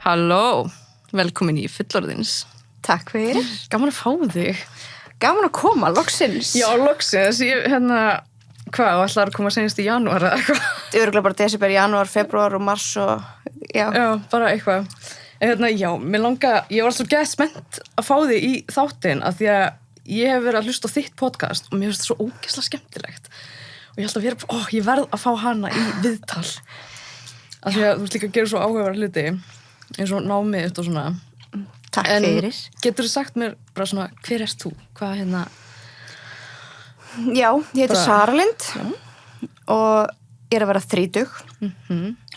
Halló, velkomin í Fullorðins. Takk fyrir. Gaman að fá þig. Gaman að koma, loksins. Já, loksins. Ég, hvað, ætlaði að koma senast í janúar eða eitthvað? Örugglega bara desember, janúar, febrúar og mars og, já. Já, bara eitthvað. Já, mér langa, ég var alltaf gett spennt að fá þig í þáttinn af því að ég hef verið að hlusta á þitt podcast og mér finnst það svo ógeðslega skemmtilegt. Og ég held að vera, ég verð að fá hana í viðtal. Af því að þú veist líka að gera svo áhugaverða hluti, eins og námið og svona. Takk fyrir. En geturðu sagt mér bara svona, hver erst þú? Hvað Já, ég heiti Sara Lind og ég er að vera 30.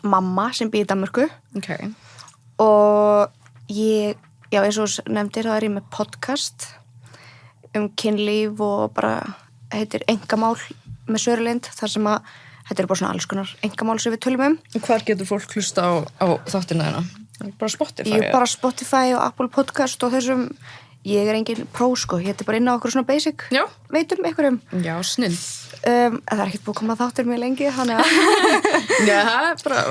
Mamma sem býr í Danmörku. Ok. Og ég, já, eins og nefndir, þá er ég með podcast kynlíf og bara heitir Engamál með Söru Lind, þar sem að þetta er bara svona alls konar engamál sem við tölum Og hvar getur fólk hlusta á þáttina þína? Bara Spotify? Ég er bara Spotify og Apple Podcast og þessum, ég er engin pró sko, ég heiti bara inn á okkur svona basic, Já. Veitum einhverjum. Já, snill. Það er ekkert búið að koma þáttir mjög lengi, þannig að Já, bara,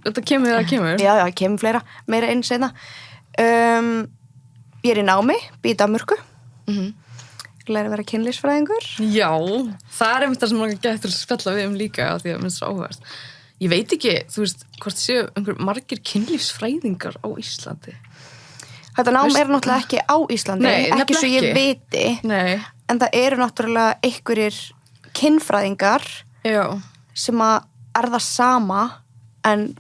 þetta kemur þegar það kemur. Já, kemur fleira, meira einn seinna. Ég er í námi, býr í Danmörku. Læri að vera kynlífsfræðingur. Já, það er einmitt það sem maður getur að spjalla við líka af því að minnst svo áhugavert. Ég veit ekki, þú veist, hvort séu einhver margir kynlífsfræðingar á Íslandi. Þetta nám er náttúrulega ekki á Íslandi, Nei, ekki svo ég viti, Nei. en það eru náttúrulega einhverjir kynfræðingar Já. sem að er það sama, en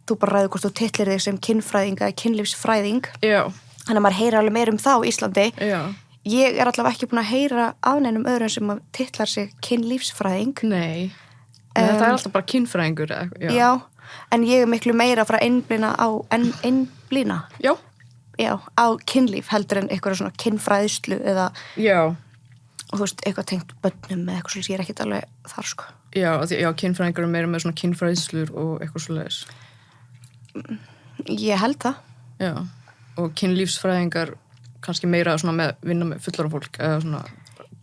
þú bara ræður hvort þú titlir þig sem kynfræðing eða kynlífsfræðing. Já. Þannig að maður heyrir alveg meir það á Íslandi. Já. Ég er allavega ekki búin að heyra af neinum öðrum sem að titlar sig kynlífsfræðing. Nei. Það er alltaf bara kynfræðingur. Já, en ég er miklu meira að fara einblína Já. Já, á kynlíf heldur en eitthvað svona kynfræðslu eða, Já. og þú veist, eitthvað tengt börnum eða eitthvað svolítið, ég er ekkert alveg þar sko. Já, kynfræðingur er meira með svona kynfræðslur og eitthvað svoleiðis. Ég held það. Já, og kynlífsfræðingar kannski meira svona með vinna með fullorðna fólk eða svona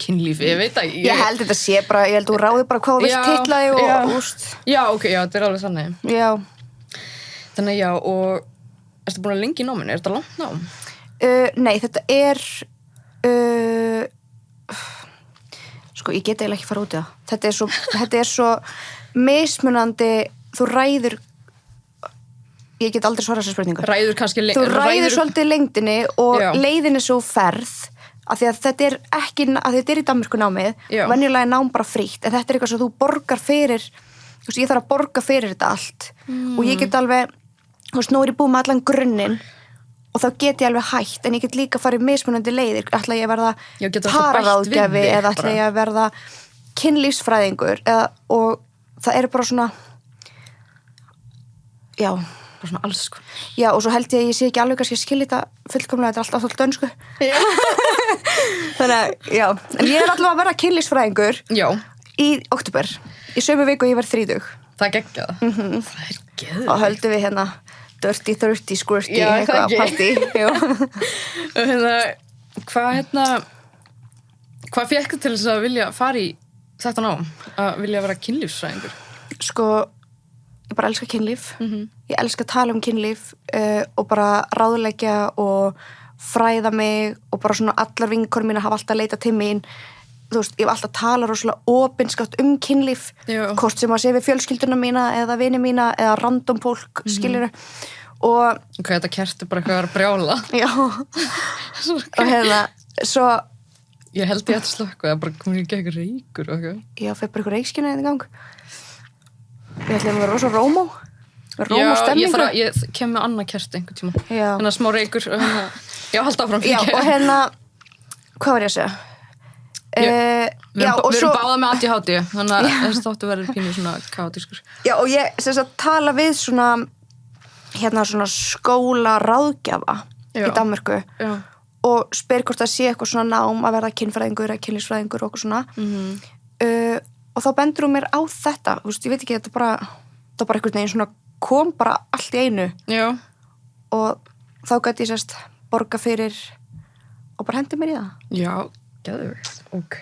kynlífi, ég veit að Ég held þetta sé bara, ég held þú ráði bara hvað þú vilt titla þig og úst. Já, ok, já, þetta er alveg þannig. Já. Þannig já, og ertu búin að lengi í náminu? Er þetta langt nám? Nei, þetta er sko, ég get eiginlega ekki fara út í það. Þetta er svo mismunandi, þú ræður ég get aldrei svarað þessar spurningar. Ræður kannski Þú ræður svolítið lengdinni og Já. leiðinni svo ferð af því að þetta er ekki, að þetta er í Danmörku námið, venjulega er nám bara frítt, en þetta er eitthvað sem þú borgar fyrir, þú veist, ég þarf að borga fyrir þetta allt og ég get alveg, þú veist, nú er ég búið með allan grunninn og þá get ég alveg hætt, en ég get líka farið mismunandi leiðir, ætla ég að verða pararáðgjafi eða ætla ég að verða kynlífsfræðingur eða, og það eru bara svona já, bara svona alls sko. Já, og svo held ég sé ekki alveg kannski að skilja þetta fullkomlega, þetta er alltaf dönsku. Þannig að, já, en ég er alltaf að vera kynlífsfræðingur í október, í sömu viku ég verð 30. Það er geggjað. Það er geðveikt. Og höldum við hérna dirty, thirty, squirty, eitthvað partí. Hvað fékk til þess að vilja fara í þetta nám? Að vilja vera kynlífsfræðingur? Sko, ég bara elska kynlíf. Ég elska að tala um kynlíf og bara ráðleggja og fræða mig og bara svona allar vinkonur mína hafa alltaf leitað til mín. Þú veist, ég hef alltaf talað rosalega opinskátt um kynlíf, hvort sem að sé við fjölskylduna mína eða vini mína eða random fólk, skilurðu. Og ok, þetta kerti bara eitthvað að vera brjála. Já. Og hérna, svo ég held ég að slökka, það bara komið ekki eitthvað reykur og eitthvað. Já, fyrir bara eitthvað reykskina í gang. Ég ætla að vera rosa rómó stemningu. Ég kem með annað kerti einhvern tíma. Já. Hérna smá reykur og hérna, já, halda áfram. Já, og hérna, hvað var ég að segja? Við erum báða með ADHD, þannig að þess þáttu verður pínu svona kaotískur. Já, og ég sem sagt tala við svona, hérna svona skólaráðgjafa í Danmörku og spyr hvort það sé eitthvað svona nám að verða kynfræðingur eða kynlífsfræðingur og eitthvað svona. Og þá bendur hún mér á þetta, þú veist, ég veit ekki, þetta bara einhvern veginn svona kom bara allt í einu. Já. Og þá gæti ég sérst borga fyrir og bara hendi mér í það. Já, geðveikt, ok.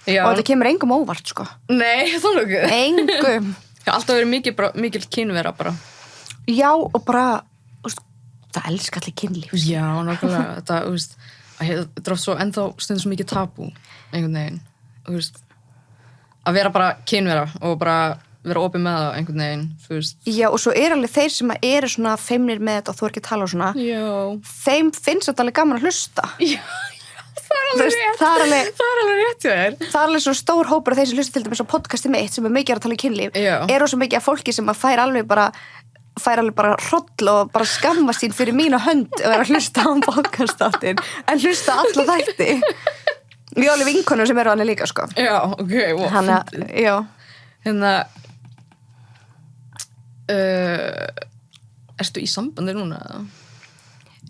Já. Og þetta kemur engum óvart, sko. Nei, það er nokkuð. Engum. Það har alltaf verið mikil kynvera bara. Já, og bara, það elskar allir kynlíf. Já, nákvæmlega, þetta, þetta er oft svo ennþá stundum svo mikið tabú, einhvern veginn, að vera bara kynvera og bara vera opið með það einhvern veginn, Já, og svo alveg þeir sem eru svona feimnir með þetta og þú ekki að tala og svona, Já. Þeim finnst þetta alveg gaman að hlusta. Já, það er alveg rétt. Það er alveg rétt hjá þér. Það er alveg svo stór hópur af þeir sem hlusta til dæmis á podcasti mitt sem mikið að tala um kynlíf. Já. Svo mikið af fólki sem að fær alveg bara hroll og bara skamma sín fyrir mína hönd og vera að hlusta á podcastáttin en hlusta alla þætti. Við alveg vinkonur sem eru hann líka, sko. Já, ok, Hanna, já. Ertu í sambandi núna?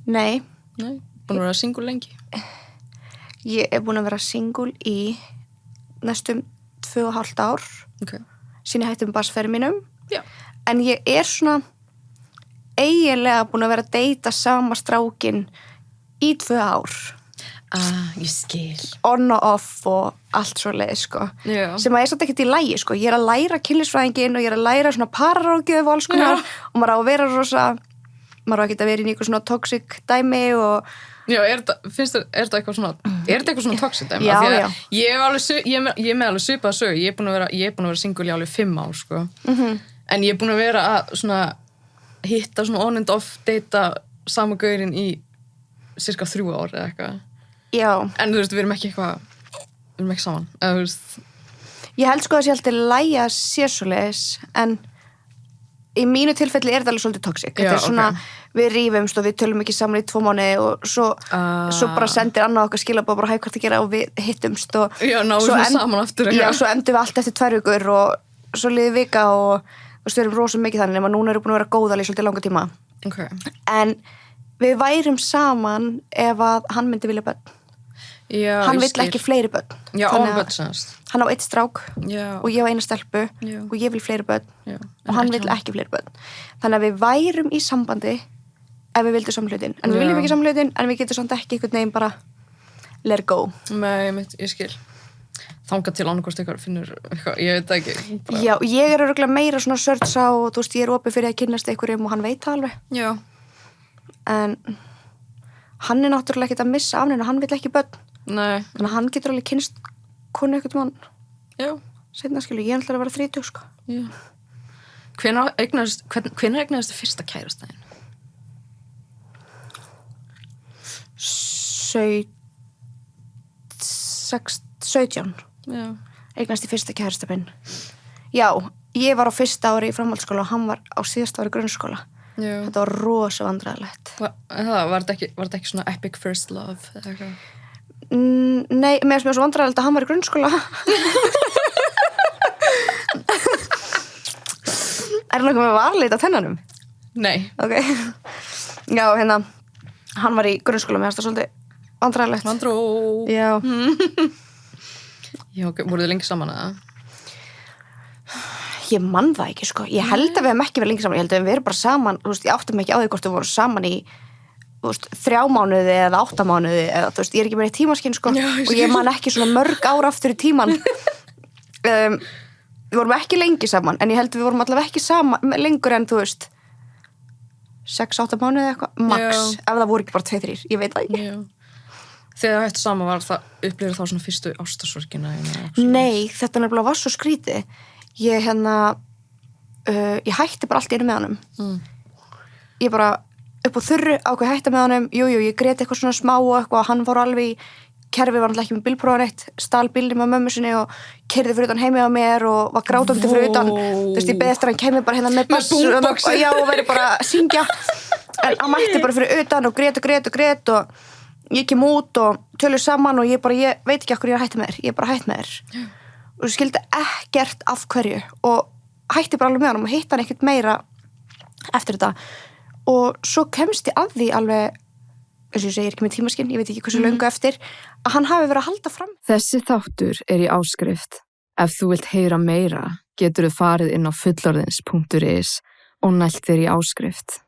Nei. Búin að vera single lengi? Ég er búin að vera single í næstum 2,5 ár. Ok. Síðan ég hætti með barnsferðum mínum. Já. En ég er svona eiginlega búin að vera að deyta sama strákin í 2 ár. Ég skil. On og off og allt svo leið, sko. Já. Sem að ég satt ekkert í lagi, sko. Ég er að læra kynlífsfræðingin og ég er að læra svona pararáðgjöf og alls konar. Og maður á að vera maður á ekki að vera í einhver svona toxic dæmi og... Já, er þetta eitthvað svona toxic dæmi? Já, já. Ég er með alveg svipað sög. Ég er búin að vera single í alveg 5 ár, sko. En ég er búin að vera að svona hitta svona on and off deyta sama gaurinn í cirka 3 ár eða eitthvað. Já. En við erum ekki saman. Ég held sko að sé alltaf lægja sérsóleis, en í mínu tilfelli er þetta alveg svolítið toxic. Þetta er svona, við rífumst og við tölum ekki saman í 2 mánuði og svo bara sendir annað okkar skilabóð bara hægt að gera og við hittumst og já, náum við saman aftur. Já, svo endum við allt eftir 2 vikur og svo liði vika og við erum rosa mikið þannig nema núna erum við búin að vera góðal í svolítið langa tíma. Okay. En við værum saman ef að hann myndi vilja börn. Já, hann vill ekki fleiri börn. Já, án börn semst. Hann á 1 strák og ég á 1 stelpu og ég vil fleiri börn og hann vill ekki fleiri börn. Þannig að við værum í sambandi ef við vildum saman hlutin. En við viljum ekki saman hlutin en við getum samt ekki einhvern veginn bara let go. Nei, ég skil. Þangað til annarkost eitthvað finnur eitthvað, ég veit ekki. Bara... Já, ég er örugglega meira svona sörtsa og þú veist, ég er opið fyrir að kynnast einhverjum og hann veit það alveg. Já. En hann er náttúrulega ekkert að missa af neina, hann vill ekki börn. Nei. Þannig að hann getur alveg kynnst konu einhvern mann. Já. Seinna skilu, ég ætla að vera 30, sko. Já. Hvenær eignaðist þið fyrsta kærastæðin? 17. Já. Eignast í fyrsta kærastafinn. Já, ég var á fyrsta ári í framhaldsskóla og hann var á síðasta ári í grunnskóla. Já. Þetta var rosa vandræðalegt. Var þetta ekki svona epic first love eða eitthvað? Nei, mér svo vandræðalegt að hann var í grunnskóla. Er nokkuð með varleit á tennanum? Nei. Ok. Já, hann var í grunnskóla með þetta svolítið vandræðalegt. Vandró. Já. Já, ok, voruð þið lengi saman eða? Ég man það ekki, sko. Ég held að við hefum ekki verið lengi saman. Ég held að við erum bara saman, þú veist, ég áttum ekki á því hvort við vorum saman í, þú veist, 3 mánuði eða 8 mánuði eða, þú veist, ég er ekki meira í tímaskinn, sko. Já, og ég man ekki svona mörg ár aftur í tíman. Við vorum ekki lengi saman, en ég held að við vorum allavega ekki saman lengur en, þú veist, 6-8 mánuði eða eitthvað, max. Já. Ef það voru ekki bara 2-3, ég veit það ekki. Já. Þegar það hættu saman var það, upplifir þá svona fyrstu ástarsorgina? Nei, þetta nefnilega var svo skrítið. Ég ég hætti bara allt í einu með honum. Ég bara upp á þurru ákveð hætta með honum. Jú, ég grét eitthvað svona smá og eitthvað og hann fór alveg í kerfi, var alltaf ekki með bílprófan eitt, stal bílnum með mömmu sinni og keyrði fyrir utan heimi á mér og var grátandi fyrir utan. Þú veist, ég beði eftir að hann kemur bara með bass og já, og væri bara að syngja. En hann mætti bara fyrir utan og grét og ég kem út og tölum saman og ég veit ekki af hverju ég er hætt með þér. Ég er bara hætt með þér. Og ég skildi ekkert af hverju og hætti bara alveg með hann og hitt hann ekkert meira eftir þetta. Og svo kemst ég að því alveg, eins og ég segir ekki með tímaskinn, ég veit ekki hversu löngu eftir, að hann hafi verið að halda fram. Þessi þáttur er í áskrift. Ef þú vilt heyra meira, getur þú farið inn á fullorðins.is og nælt þér í áskrift.